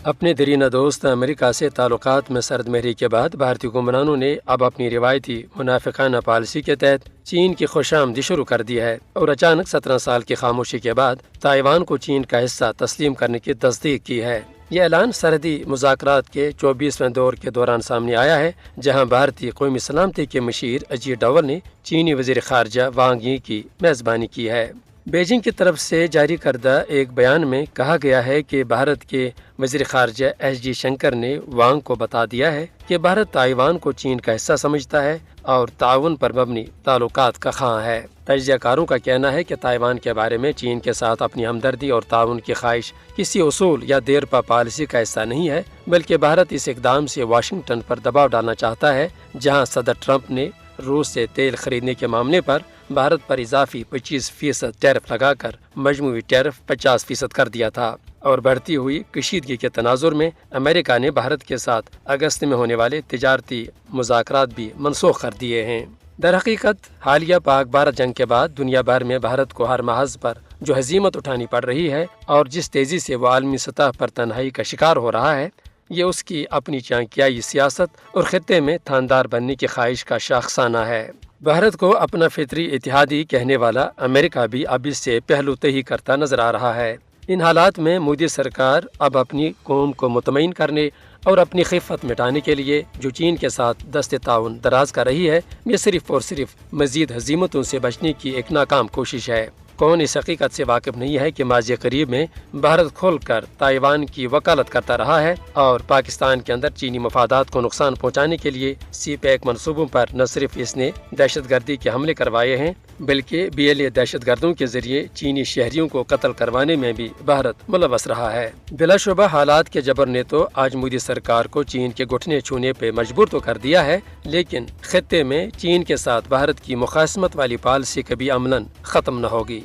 اپنے دیرینہ دوست امریکہ سے تعلقات میں سرد مہری کے بعد بھارتی حکمرانوں نے اب اپنی روایتی منافقانہ پالیسی کے تحت چین کی خوش آمدید شروع کر دی ہے اور اچانک 17 سال کی خاموشی کے بعد تائیوان کو چین کا حصہ تسلیم کرنے کی تصدیق کی ہے۔ یہ اعلان سرحدی مذاکرات کے 24ویں دور کے دوران سامنے آیا ہے، جہاں بھارتی قومی سلامتی کے مشیر اجیت ڈوول نے چینی وزیر خارجہ وانگ یی کی میزبانی کی ہے۔ بیجنگ کی طرف سے جاری کردہ ایک بیان میں کہا گیا ہے کہ بھارت کے وزیر خارجہ ایس جے شنکر نے وانگ کو بتا دیا ہے کہ بھارت تائیوان کو چین کا حصہ سمجھتا ہے اور تعاون پر مبنی تعلقات کا خواہاں ہے۔ تجزیہ کاروں کا کہنا ہے کہ تائیوان کے بارے میں چین کے ساتھ اپنی ہمدردی اور تعاون کی خواہش کسی اصول یا دیرپا پالیسی کا حصہ نہیں ہے، بلکہ بھارت اس اقدام سے واشنگٹن پر دباؤ ڈالنا چاہتا ہے، جہاں صدر ٹرمپ نے روس سے تیل خریدنے کے معاملے پر بھارت پر اضافی 25% ٹیرف لگا کر مجموعی ٹیرف 50% کر دیا تھا، اور بڑھتی ہوئی کشیدگی کے تناظر میں امریکہ نے بھارت کے ساتھ اگست میں ہونے والے تجارتی مذاکرات بھی منسوخ کر دیے ہیں۔ در حقیقت حالیہ پاک بھارت جنگ کے بعد دنیا بھر میں بھارت کو ہر محاذ پر جو ہزیمت اٹھانی پڑ رہی ہے اور جس تیزی سے وہ عالمی سطح پر تنہائی کا شکار ہو رہا ہے، یہ اس کی اپنی چانکیائی سیاست اور خطے میں تھاندار بننے کی خواہش کا شاخسانہ ہے۔ بھارت کو اپنا فطری اتحادی کہنے والا امریکہ بھی اب اس سے پہلو تہی کرتا نظر آ رہا ہے۔ ان حالات میں مودی سرکار اب اپنی قوم کو مطمئن کرنے اور اپنی خفت مٹانے کے لیے جو چین کے ساتھ دست تعاون دراز کر رہی ہے، یہ صرف اور صرف مزید ہزیمتوں سے بچنے کی ایک ناکام کوشش ہے۔ کون اس حقیقت سے واقف نہیں ہے کہ ماضی قریب میں بھارت کھول کر تائیوان کی وکالت کرتا رہا ہے اور پاکستان کے اندر چینی مفادات کو نقصان پہنچانے کے لیے سی پیک منصوبوں پر نہ صرف اس نے دہشت گردی کے حملے کروائے ہیں، بلکہ BLA دہشت گردوں کے ذریعے چینی شہریوں کو قتل کروانے میں بھی بھارت ملوث رہا ہے۔ بلا شبہ حالات کے جبر نے تو آج مودی سرکار کو چین کے گھٹنے چھونے پہ مجبور تو کر دیا ہے، لیکن خطے میں چین کے ساتھ بھارت کی مخاصمت والی پالیسی کبھی عملاً ختم نہ ہوگی۔